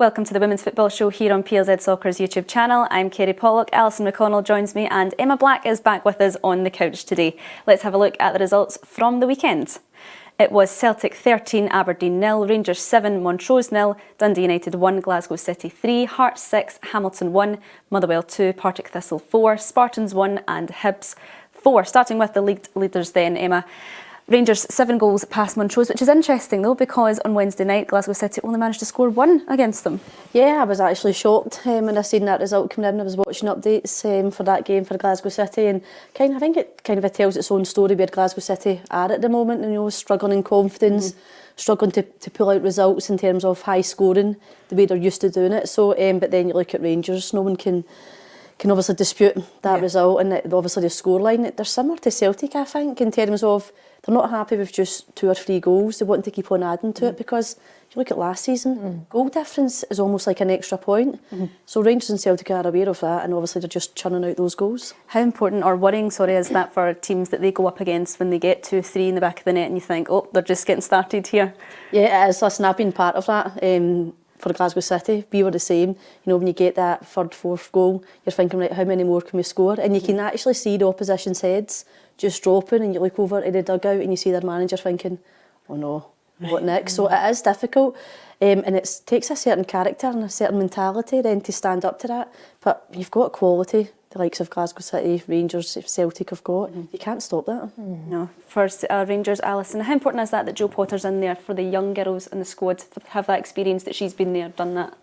Welcome to the Women's Football Show here on PLZ Soccer's YouTube channel. I'm Kerry Pollock, Alison McConnell joins me and Emma Black is back with us on the couch today. Let's have a look at the results from the weekend. It was Celtic 13, Aberdeen 0, Rangers 7, Montrose 0, Dundee United 1, Glasgow City 3, Hearts 6, Hamilton 1, Motherwell 2, Partick Thistle 4, Spartans 1 and Hibs 4. Starting with the league leaders then, Emma. Rangers 7 goals past Montrose, which is interesting though because on Wednesday night Glasgow City only managed to score 1 against them. Yeah, I was actually shocked when I seen that result coming in. I was watching updates for that game for Glasgow City, and I think it tells its own story where Glasgow City are at the moment, and struggling in confidence, struggling to pull out results in terms of high scoring the way they're used to doing it. So, but then you look at Rangers, no one can obviously dispute that result, and obviously the scoreline. They're similar to Celtic, I think, in terms of they're not happy with just 2 or 3 goals. They want to keep on adding to it because if you look at last season, goal difference is almost like an extra point. So Rangers and Celtic are aware of that, and obviously they're just churning out those goals. How important or worrying, is that for teams that they go up against when they get 2 or 3 in the back of the net and you think, oh, they're just getting started here? Yeah, it is. Listen, I've been part of that. For Glasgow City, we were the same. When you get that 3rd, 4th goal, you're thinking, right, how many more can we score? And you can actually see the opposition's heads just dropping, and you look over at the dugout and you see their manager thinking, oh no, what next? So it is difficult, and it takes a certain character and a certain mentality then to stand up to that. But you've got quality, the likes of Glasgow City, Rangers, Celtic have got. You can't stop that. No. First, Rangers, Alison, how important is that Jo Potter's in there for the young girls in the squad to have that experience, that she's been there, done that?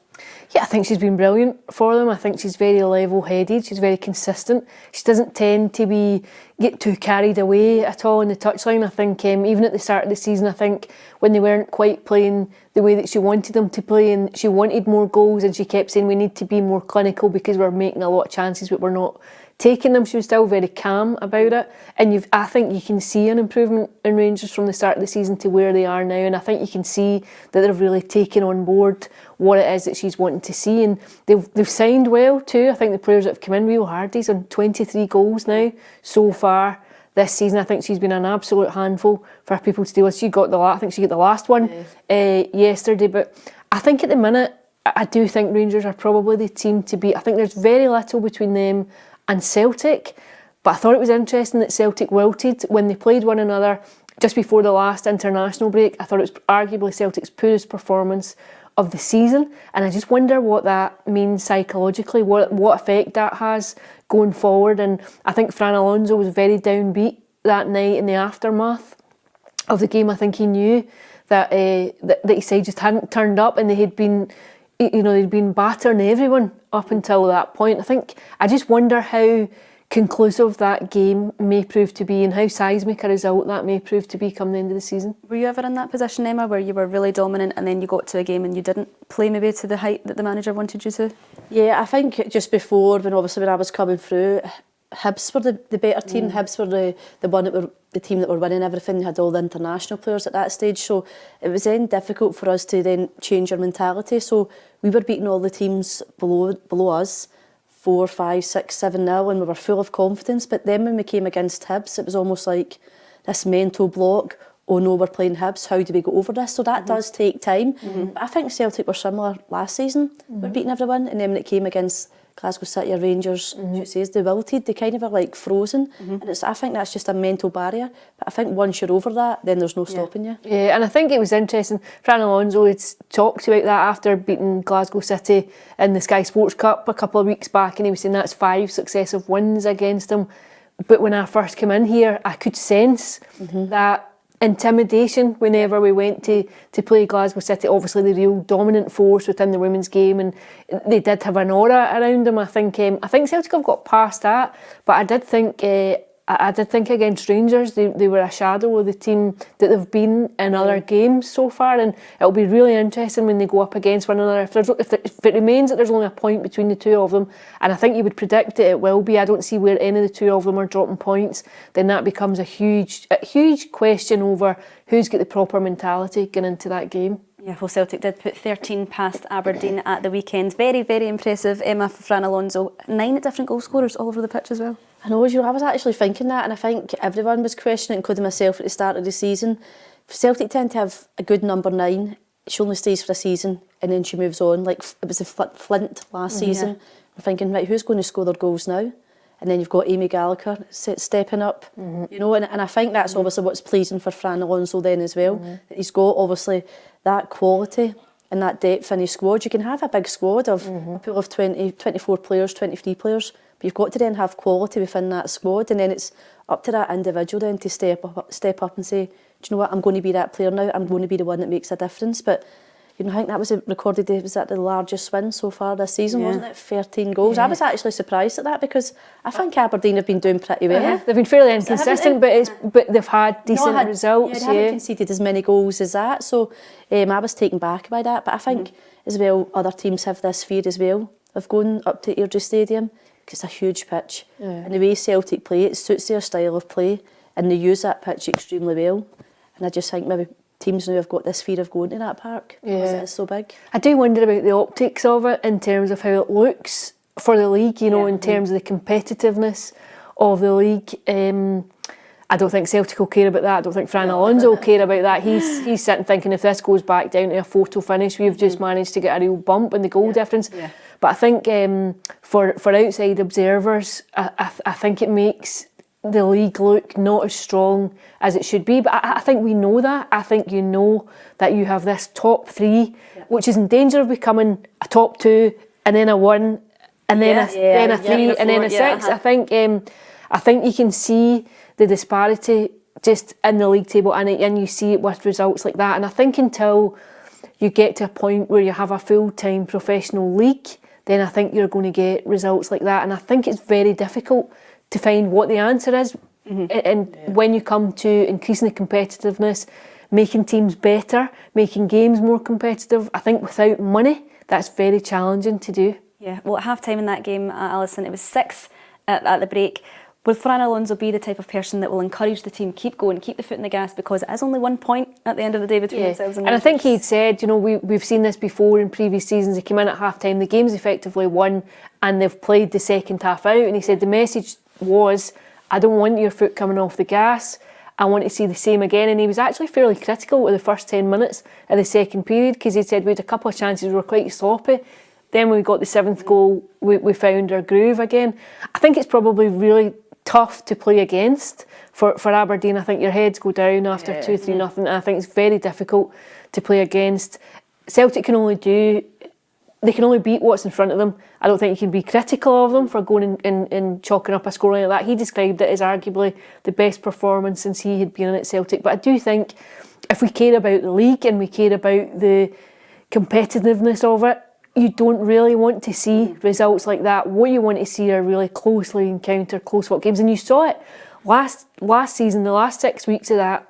Yeah, I think she's been brilliant for them. I think she's very level-headed. She's very consistent. She doesn't tend to get too carried away at all in the touchline. I think even at the start of the season, I think when they weren't quite playing the way that she wanted them to play and she wanted more goals, and she kept saying we need to be more clinical because we're making a lot of chances but we're not taking them, she was still very calm about it. And I think you can see an improvement in Rangers from the start of the season to where they are now, and I think you can see that they've really taken on board what it is that she's wanting to see, and they've signed well too. I think the players that have come in, Rio Hardy's on 23 goals now so far this season. I think she's been an absolute handful for people to deal with. I think she got the last one yesterday, but I think at the minute, I do think Rangers are probably the team to beat. I think there's very little between them and Celtic, but I thought it was interesting that Celtic wilted when they played one another just before the last international break. I thought it was arguably Celtic's poorest performance of the season, and I just wonder what that means psychologically, what effect that has going forward. And I think Fran Alonso was very downbeat that night in the aftermath of the game. I think he knew that his side just hadn't turned up, and they'd been battering everyone up until that point. I just wonder how conclusive that game may prove to be and how seismic a result that may prove to be come the end of the season. Were you ever in that position, Emma, where you were really dominant and then you got to a game and you didn't play maybe to the height that the manager wanted you to? Yeah, I think just before, when I was coming through, Hibs were the better team. Hibs were the team that were winning everything. They had all the international players at that stage, so it was then difficult for us to then change our mentality. So we were beating all the teams below us 4, 5, 6, 7-0, and we were full of confidence. But then when we came against Hibs, it was almost like this mental block. Oh no, we're playing Hibs, how do we go over this? So that does take time. But I think Celtic were similar last season. We're beating everyone, and then when it came against Glasgow City or Rangers, they wilted, they kind of were like frozen. And I think that's just a mental barrier. But I think once you're over that, then there's no stopping you. Yeah, and I think it was interesting. Fran Alonso had talked about that after beating Glasgow City in the Sky Sports Cup a couple of weeks back, and he was saying that's 5 successive wins against them. But when I first came in here, I could sense that intimidation whenever we went to play Glasgow City. Obviously the real dominant force within the women's game, and they did have an aura around them. I think Celtic have got past that, but I did think against Rangers they were a shadow of the team that they've been in other games so far, and it'll be really interesting when they go up against one another. If it remains that there's only a point between the two of them, and I think you would predict that it will be, I don't see where any of the two of them are dropping points, then that becomes a huge question over who's got the proper mentality going into that game. Yeah, well, Celtic did put 13 past Aberdeen at the weekend. Very, very impressive, Emma, for Fran Alonso. 9 different goal scorers all over the pitch as well. I know, I was actually thinking that, and I think everyone was questioning, including myself at the start of the season. Celtic tend to have a good number 9 she only stays for a season and then she moves on. Like it was the Flint last season. I'm thinking, right, who's going to score their goals now? And then you've got Amy Gallagher stepping up, you know, and I think that's obviously what's pleasing for Fran Alonso then as well. That he's got obviously that quality and that depth in his squad. You can have a big squad of a pool of 20, 24 players, 23 players, but you've got to then have quality within that squad, and then it's up to that individual then to step up and say, do you know what, I'm going to be that player now, I'm going to be the one that makes a difference. But you know, I think that was recorded, was that the largest win so far this season, wasn't it? 13 goals. I was actually surprised at that because I think Aberdeen have been doing pretty well. They've been fairly inconsistent, but they've had decent results. They haven't conceded as many goals as that. So I was taken back by that. But I think as well, other teams have this fear as well of going up to Airdrie Stadium because it's a huge pitch. And the way Celtic play, it suits their style of play and they use that pitch extremely well. And I just think maybe teams now have got this fear of going to that park because it is so big. I do wonder about the optics of it in terms of how it looks for the league, you know, in terms of the competitiveness of the league. I don't think Celtic will care about that. I don't think Fran Alonso will care about that. He's sitting thinking if this goes back down to a photo finish, we've just managed to get a real bump in the goal difference. But I think for outside observers, I think it makes the league look not as strong as it should be, but I think we know that. I think you know that you have this top three, which is in danger of becoming a top two, and then a one, and then a three, and then a six. I think you can see the disparity just in the league table, and you see it with results like that. And I think until you get to a point where you have a full-time professional league, then I think you're going to get results like that. And I think it's very difficult to find what the answer is. And when you come to increasing the competitiveness, making teams better, making games more competitive, I think without money, that's very challenging to do. Yeah, well, at half-time in that game, Alison, it was 6 at the break. Will Fran Alonso be the type of person that will encourage the team, keep going, keep the foot in the gas, because it is only 1 point at the end of the day between themselves and Rangers? And I think he'd said, you know, we've seen this before in previous seasons. He came in at half-time, the game's effectively won, and they've played the second half out, and he said the message was, I don't want your foot coming off the gas, I want to see the same again. And he was actually fairly critical of the first 10 minutes of the second period, because he said we had a couple of chances, we were quite sloppy. Then when we got the 7th goal, we found our groove again. I think it's probably really tough to play against for Aberdeen. I think your heads go down after 2-3-0, and I think it's very difficult to play against. Celtic can only beat what's in front of them. I don't think you can be critical of them for going and chalking up a scoreline like that. He described it as arguably the best performance since he had been in at Celtic. But I do think if we care about the league and we care about the competitiveness of it, you don't really want to see results like that. What you want to see are really closely encountered, close-fought games. And you saw it last season, the last 6 weeks of that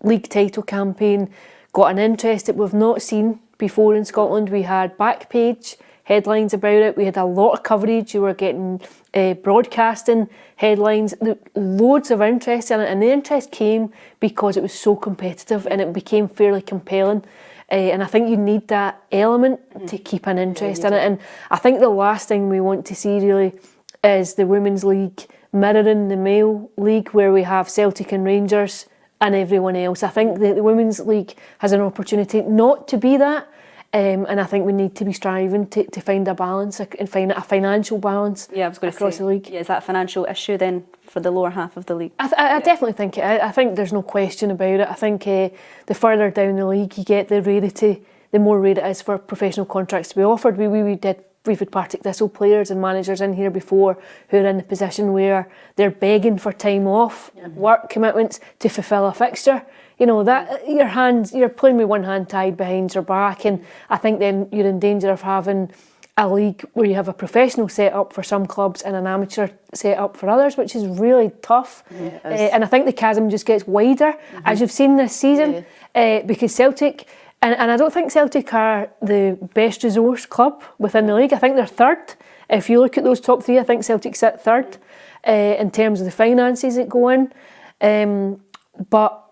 league title campaign got an interest that we've not seen before in Scotland. We had back page headlines about it. We had a lot of coverage. You were getting broadcasting headlines, loads of interest in it, and the interest came because it was so competitive and it became fairly compelling. And I think you need that element to keep an interest in it. And I think the last thing we want to see really is the Women's League mirroring the male league, where we have Celtic and Rangers and everyone else. I think the Women's League has an opportunity not to be that. And I think we need to be striving to find a balance and find a financial balance across the league. Yeah, is that a financial issue then for the lower half of the league? I definitely think it. I think there's no question about it. I think the further down the league you get, the more rare it is for professional contracts to be offered. We've had Partick Thistle players and managers in here before who are in the position where they're begging for time off, work commitments to fulfil a fixture. You know, that you're playing with one hand tied behind your back, and I think then you're in danger of having a league where you have a professional set up for some clubs and an amateur set up for others, which is really tough. And I think the chasm just gets wider, as you've seen this season, because Celtic, and I don't think Celtic are the best resource club within the league. I think they're third. If you look at those top three, I think Celtic sit third in terms of the finances that go in. But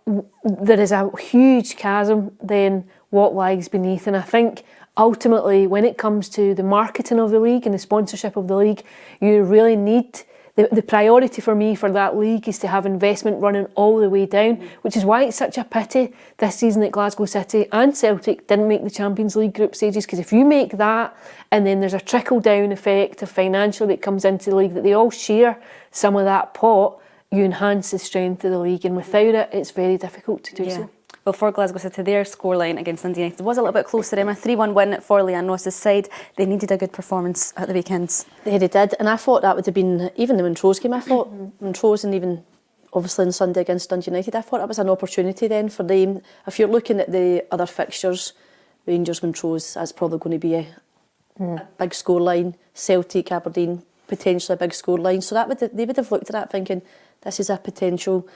there is a huge chasm then what lies beneath, and I think ultimately when it comes to the marketing of the league and the sponsorship of the league, you really need the priority for me for that league is to have investment running all the way down, which is why it's such a pity this season that Glasgow City and Celtic didn't make the Champions League group stages, because if you make that and then there's a trickle down effect of financial that comes into the league, that they all share some of that pot, you enhance the strength of the league, and without it it's very difficult to do so. Well, for Glasgow City, their scoreline against Dundee United was a little bit closer, Emma. 3-1 win for Leanne Ross's side. They needed a good performance at the weekends. They did, and I thought that would have been, even the Montrose game, I thought, Montrose, and even obviously on Sunday against Dundee United, I thought that was an opportunity then for them. If you're looking at the other fixtures, Rangers, Montrose, that's probably going to be a big scoreline. Celtic, Aberdeen, potentially a big scoreline. So they would have looked at that thinking, this is a potential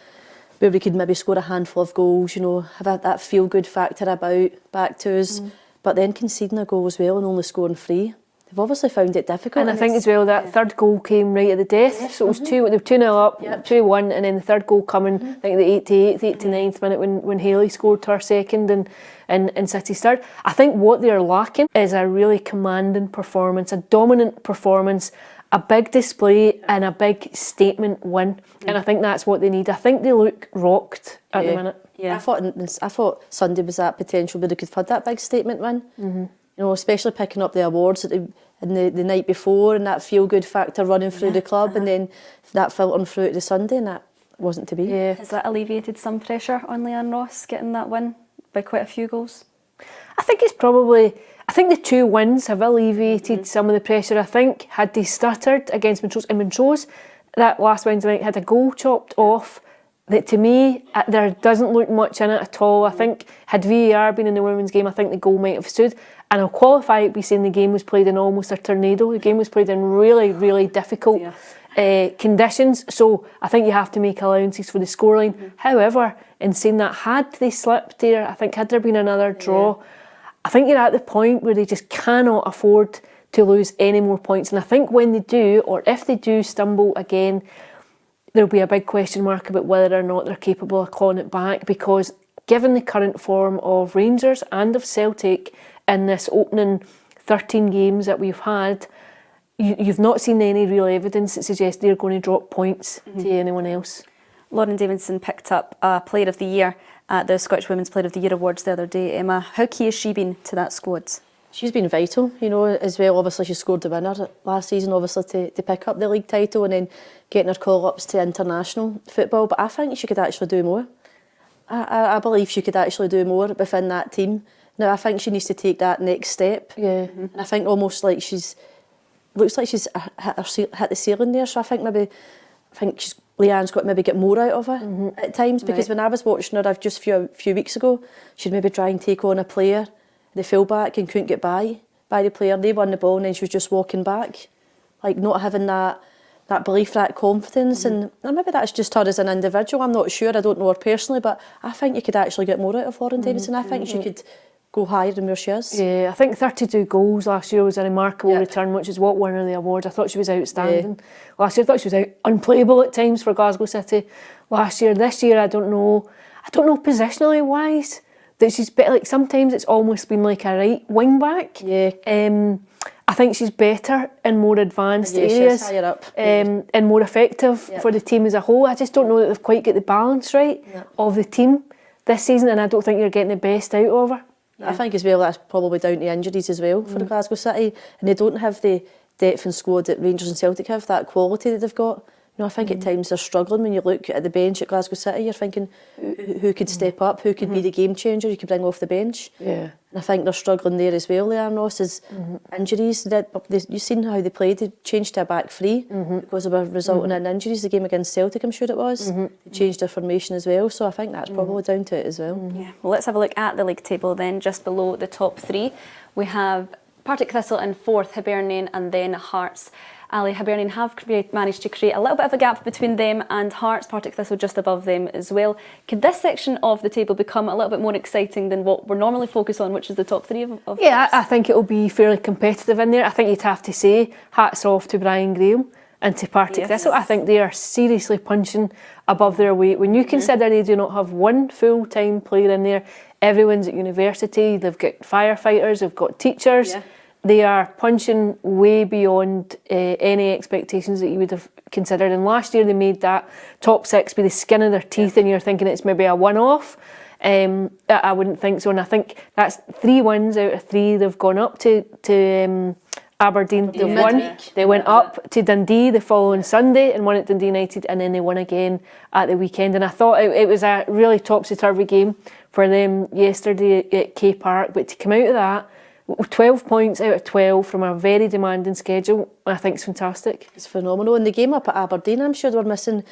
where we could maybe score a handful of goals, you know, have that feel-good factor about back to us. But then conceding a goal as well and only scoring 3. They've obviously found it difficult. And I think as well that third goal came right at the death. So it was they were 2-0 up, 2-1, and then the third goal coming, I think the 88th, 89th minute when Hayley scored her second and City's third. I think what they're lacking is a really commanding performance, a dominant performance, a big display and a big statement win. And I think that's what they need. I think they look rocked at the minute. Yeah. I thought Sunday was that potential where they could have had that big statement win. You know, especially picking up the awards the night before, and that feel-good factor running through the club, and then that filtering through to the Sunday, and that wasn't to be. Yeah. Has that alleviated some pressure on Leanne Ross getting that win by quite a few goals? I think the 2 wins have alleviated some of the pressure. I think had they stuttered against Montrose, and Montrose that last Wednesday night had a goal chopped off that to me there doesn't look much in it at all. I think had VAR been in the women's game, I think the goal might have stood. And I'll qualify it by saying the game was played in almost a tornado. The game was played in really, really difficult conditions. So I think you have to make allowances for the scoreline. However, in saying that, had they slipped there, I think had there been another draw, I think you're at the point where they just cannot afford to lose any more points. And I think when they do, or if they do stumble again, there'll be a big question mark about whether or not they're capable of clawing it back, because given the current form of Rangers and of Celtic in this opening 13 games that we've had, you've not seen any real evidence that suggests they're going to drop points to anyone else. Lauren Davidson picked up Player of the Year at the Scottish Women's Player of the Year Awards the other day. Emma, how key has she been to that squad? She's been vital, you know, as well. Obviously, she scored the winner last season, obviously, to pick up the league title, and then getting her call-ups to international football. But I think she could actually do more. I believe she could actually do more within that team. Now, I think she needs to take that next step. Yeah. And I think almost like looks like she's hit the ceiling there. So I think Leanne's got to maybe get more out of her at times, because when I was watching her just a few weeks ago, she'd maybe try and take on a player, the full-back, and couldn't get by the player. They won the ball and then she was just walking back, like not having that belief, that confidence. And maybe that's just her as an individual. I'm not sure, I don't know her personally, but I think you could actually get more out of Lauren Davidson. I think she could go higher than where she is. Yeah, I think 32 goals last year was a remarkable return, which is what won her the award. I thought she was outstanding last year. I thought she was unplayable at times for Glasgow City last year. This year, I don't know positionally wise that she's better. Like sometimes it's almost been like a right wing back. Yeah. I think she's better in more advanced She's areas, higher up. and more effective for the team as a whole. I just don't know that they've quite got the balance right of the team this season, and I don't think you're getting the best out of her. I think as well that's probably down to injuries as well for the Glasgow City, and they don't have the depth and squad that Rangers and Celtic have, that quality that they've got. You know, I think at times they're struggling. When you look at the bench at Glasgow City, you're thinking who could step up, who could be the game changer you could bring off the bench. Yeah. And I think they're struggling there as well. Leanne Ross's injuries, you've seen how they played. They changed to a back three because they were resulting in injuries. The game against Celtic, I'm sure it was. They changed their formation as well, so I think that's probably down to it as well. Yeah. Well, let's have a look at the league table then. Just below the top 3, we have Partick Thistle in 4th, Hibernian, and then Hearts. Ali, Hibernian have managed to create a little bit of a gap between them and Hearts. Partick Thistle just above them as well. Could this section of the table become a little bit more exciting than what we're normally focused on, which is the top 3 of Yeah, I think it'll be fairly competitive in there. I think you'd have to say hats off to Brian Graham and to Partick Thistle. I think they are seriously punching above their weight. When you consider they do not have one full-time player in there, everyone's at university, they've got firefighters, they've got teachers. They are punching way beyond any expectations that you would have considered. And last year they made that top 6 be the skin of their teeth, and you're thinking it's maybe a one-off. I wouldn't think so, and I think that's 3 wins out of 3 they've gone up to Aberdeen. They won. They went up to Dundee the following Sunday and won at Dundee United, and then they won again at the weekend. And I thought it was a really topsy-turvy game for them yesterday at K Park, but to come out of that 12 points out of 12 from a very demanding schedule, I think it's fantastic. It's phenomenal. In the game up at Aberdeen, I'm sure they were missing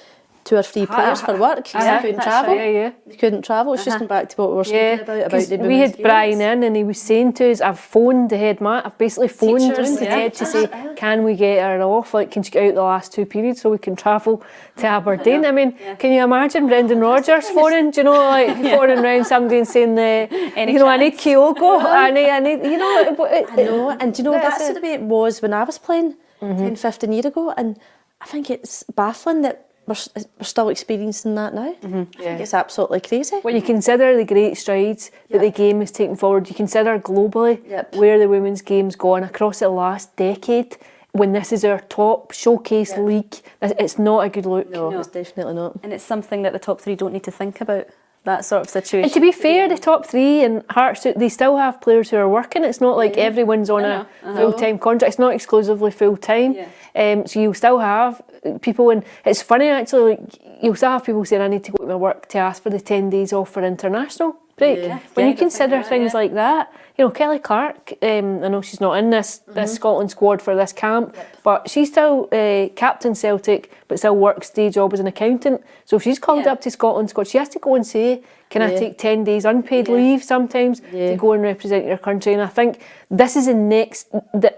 2 or 3 players for work. They couldn't travel. Right, They couldn't travel. It's just come back to what we were speaking about the we had women's Brian games. in, and he was saying to us, I've phoned the head man, I've basically phoned Teachers, the head to say, can we get her off? Like, can she get out the last 2 periods so we can travel to Aberdeen? I mean, can you imagine Brendan Rodgers phoning, do you know, like phoning round somebody and saying, you know, I need Kyogo, I need, you know. I know, and do you know, that's the way it was when I was playing 10, 15 years ago, and I think it's baffling that we're still experiencing that now. I think it's absolutely crazy. When you consider the great strides that the game has taken forward, you consider globally where the women's game's gone across the last decade, when this is our top showcase league, it's not a good look. No, it's definitely not. And it's something that the top 3 don't need to think about, that sort of situation. And to be fair, the top 3 and Hearts, they still have players who are working. It's not like everyone's on a full-time contract. It's not exclusively full-time. So you'll still have people, and it's funny actually, like, you'll still have people saying, I need to go to my work to ask for the 10 days off for international break. When you consider things like that, you know, Kelly Clark, I know she's not in this Scotland squad for this camp, but she's still captain Celtic, but still works day job as an accountant. So if she's called up to Scotland squad, she has to go and say, can I take 10 days unpaid leave sometimes to go and represent your country? And I think this is the next,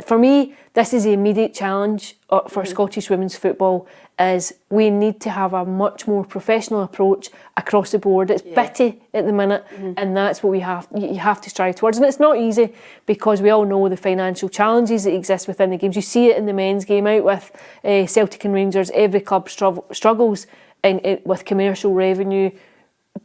for me, this is the immediate challenge for Scottish women's football, is we need to have a much more professional approach across the board. It's bitty at the minute, and that's what you have to strive towards. And it's not easy, because we all know the financial challenges that exist within the games. You see it in the men's game out with Celtic and Rangers. Every club struggles with commercial revenue,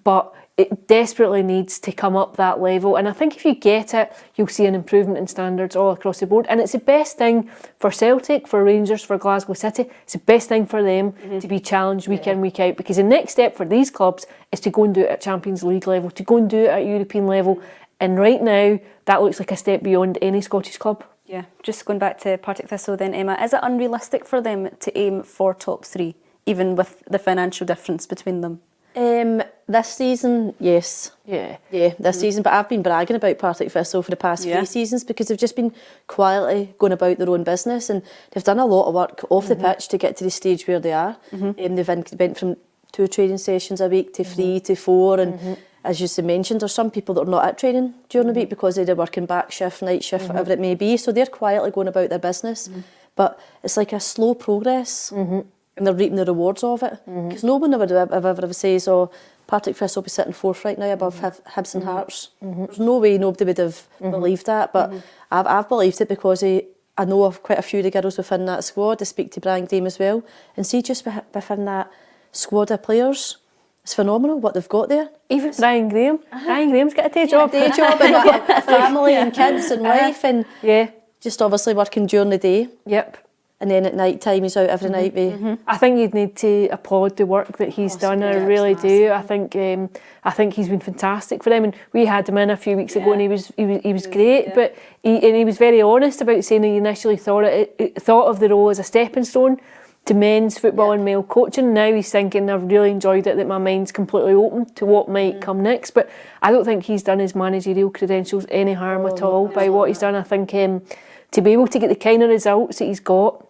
but it desperately needs to come up that level. And I think if you get it, you'll see an improvement in standards all across the board. And it's the best thing for Celtic, for Rangers, for Glasgow City. It's the best thing for them to be challenged week in, week out. Because the next step for these clubs is to go and do it at Champions League level, to go and do it at European level. And right now, that looks like a step beyond any Scottish club. Yeah, just going back to Partick Thistle then, Emma, is it unrealistic for them to aim for top 3, even with the financial difference between them? This season, yes. Yeah, this season. But I've been bragging about Partick Thistle for the past 3 seasons, because they've just been quietly going about their own business, and they've done a lot of work off the pitch to get to the stage where they are. They've went from 2 training sessions a week to 3 to 4, and as you mentioned, there's some people that are not at training during the week because they're working back shift, night shift, whatever it may be. So they're quietly going about their business. But it's like a slow progress. And they're reaping the rewards of it. Because no one would ever says, oh, Partick Thistle will be sitting 4th right now above Hibs and Hearts. There's no way nobody would have believed that, but I've believed it, because I know of quite a few of the girls within that squad. I speak to Brian Graham as well, and see just within that squad of players, it's phenomenal what they've got there. Even Brian Graham. Brian Graham's got a day job. And a family and kids and wife, and just obviously working during the day. And then at night time, he's out every night. I think you'd need to applaud the work that he's done. I really do. I think he's been fantastic for them. And we had him in a few weeks ago, and he was great. But he was very honest about saying he initially thought of the role as a stepping stone to men's football and male coaching. Now he's thinking, I've really enjoyed it, that my mind's completely open to what might come next. But I don't think he's done his managerial credentials any harm at all by what he's done. I think to be able to get the kind of results that he's got,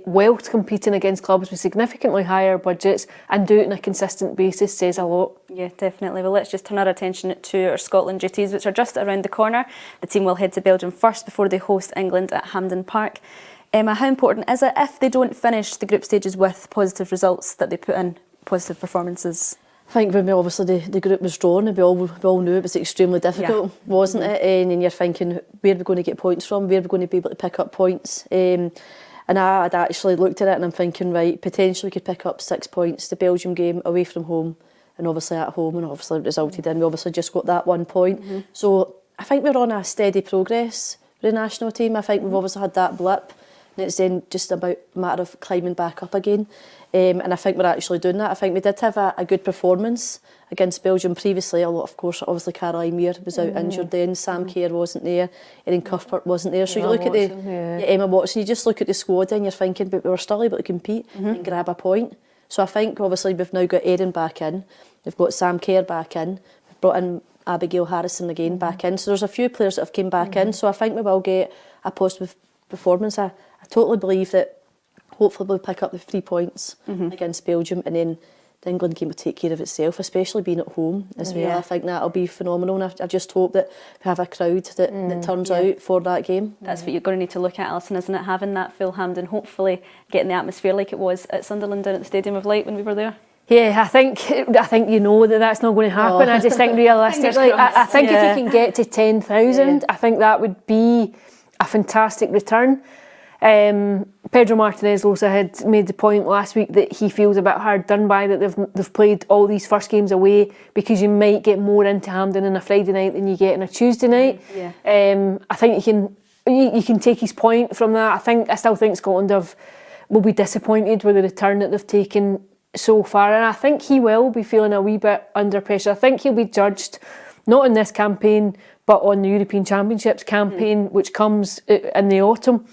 whilst competing against clubs with significantly higher budgets, and do it on a consistent basis, says a lot. Yeah, definitely. Well, let's just turn our attention to our Scotland duties, which are just around the corner. The team will head to Belgium first before they host England at Hampden Park. Emma, how important is it if they don't finish the group stages with positive results, that they put in positive performances? I think when obviously the group was drawn, and we all knew it was extremely difficult, wasn't it? And you're thinking, where are we going to get points from? Where are we going to be able to pick up points? And I had actually looked at it, and I'm thinking, right, potentially we could pick up 6 points. The Belgium game away from home, and obviously at home, and obviously it resulted in we obviously just got that 1 point. So I think we're on a steady progress with the national team. I think we've obviously had that blip and it's then just about a matter of climbing back up again. And I think we're actually doing that. I think we did have a good performance against Belgium previously. A lot, of course, obviously Caroline Weir was out injured then, Sam Kerr wasn't there, Erin Cuthbert wasn't there. So you look at Emma Watson, you just look at the squad and you're thinking, but we were still able to compete and grab a point. So I think obviously we've now got Erin back in, we've got Sam Kerr back in, we've brought in Abigail Harrison again back in. So there's a few players that have came back in. So I think we will get a positive performance. I totally believe that hopefully we'll pick up the 3 points against Belgium, and then the England game will take care of itself, especially being at home as well. I think that'll be phenomenal, and I just hope that we have a crowd that turns out for that game. That's what you're going to need to look at, Alison, isn't it? Having that full Hampden, hopefully getting the atmosphere like it was at Sunderland down at the Stadium of Light when we were there. Yeah, I think you know that's not going to happen. I just think realistically, I think if you can get to 10,000, I think that would be a fantastic return. Pedro Martinez also had made the point last week that he feels a bit hard done by that they've played all these first games away, because you might get more into Hampden on a Friday night than you get on a Tuesday night. I think you can take his point from that. I still think Scotland will be disappointed with the return that they've taken so far, and I think he will be feeling a wee bit under pressure. I think he'll be judged not on this campaign but on the European Championships campaign, which comes in the autumn.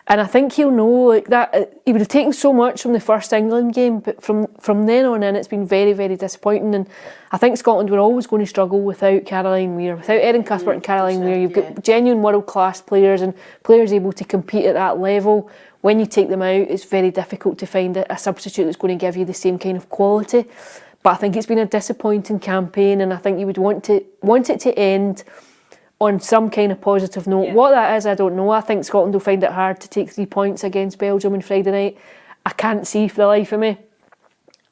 And I think he'll know like that he would have taken so much from the first England game, but from then on in it's been very, very disappointing. And I think Scotland were always going to struggle without Caroline Weir, without Erin Cuthbert and Caroline Weir. You've got genuine world-class players and players able to compete at that level. When you take them out, it's very difficult to find a substitute that's going to give you the same kind of quality. But I think it's been a disappointing campaign, and I think you would want it to end on some kind of positive note. What that is, I don't know. I think Scotland will find it hard to take 3 points against Belgium on Friday night. I can't see for the life of me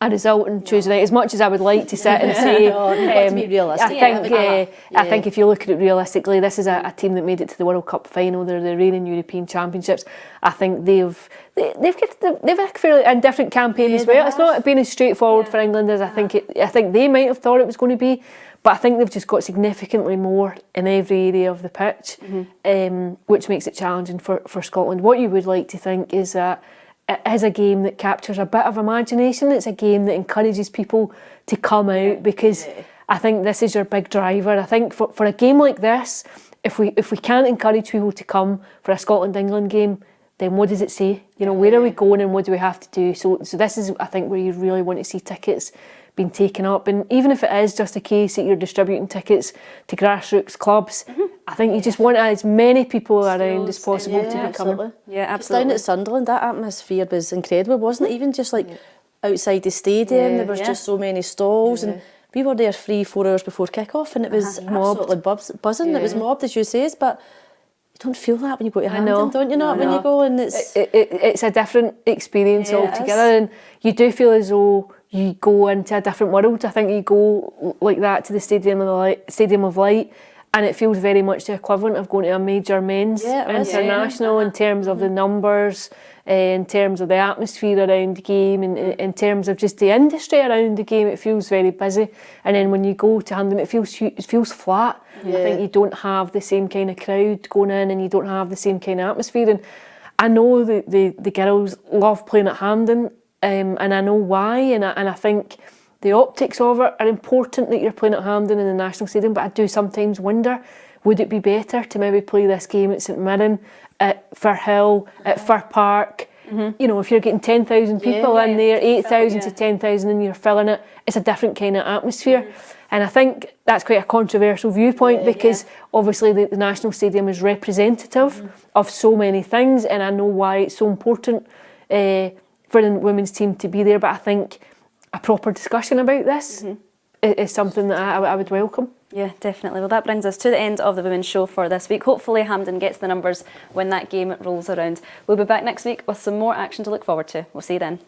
a result on Tuesday night, as much as I would like to sit and say. To be realistic. I think if you look at it realistically, this is a team that made it to the World Cup final. They're the reigning European Championships. I think they've a fairly indifferent campaign as well. It's not been as straightforward for England as I think they might have thought it was going to be. But I think they've just got significantly more in every area of the pitch, which makes it challenging for Scotland. What you would like to think is that it is a game that captures a bit of imagination. It's a game that encourages people to come out, because I think this is your big driver. I think for a game like this, if we can't encourage people to come for a Scotland-England game, then what does it say? You know, where are we going and what do we have to do? So this is, I think, where you really want to see tickets being taken up. And even if it is just a case that you're distributing tickets to grassroots clubs, I think you just want as many people around as possible to be coming. Yeah, absolutely. Down at Sunderland, that atmosphere was incredible, wasn't it? Even just like outside the stadium, there was just so many stalls, and we were there 3-4 hours before kick-off, and it was absolutely buzzing. It was mobbed, as you say, but you don't feel that when you go to Hampden, don't you? When you go, and it's a different experience altogether, and you do feel as though you go into a different world. I think you go like that to the Stadium of Light, and it feels very much the equivalent of going to a major men's international in terms of the numbers, in terms of the atmosphere around the game, and in terms of just the industry around the game. It feels very busy. And then when you go to Hampden, it feels flat. I think you don't have the same kind of crowd going in, and you don't have the same kind of atmosphere. And I know the girls love playing at Hampden, and I know why, and I think the optics of it are important, that you're playing at Hampden in the National Stadium, but I do sometimes wonder, would it be better to maybe play this game at St Mirren, at Firhill, at Fir Park? You know, if you're getting 10,000 people in there, 8,000 to 10,000, and you're filling it, it's a different kind of atmosphere. And I think that's quite a controversial viewpoint, because obviously the National Stadium is representative of so many things, and I know why it's so important for the women's team to be there. But I think a proper discussion about this is something that I would welcome. Yeah, definitely. Well, that brings us to the end of the Women's Show for this week. Hopefully Hampden gets the numbers when that game rolls around. We'll be back next week with some more action to look forward to. We'll see you then.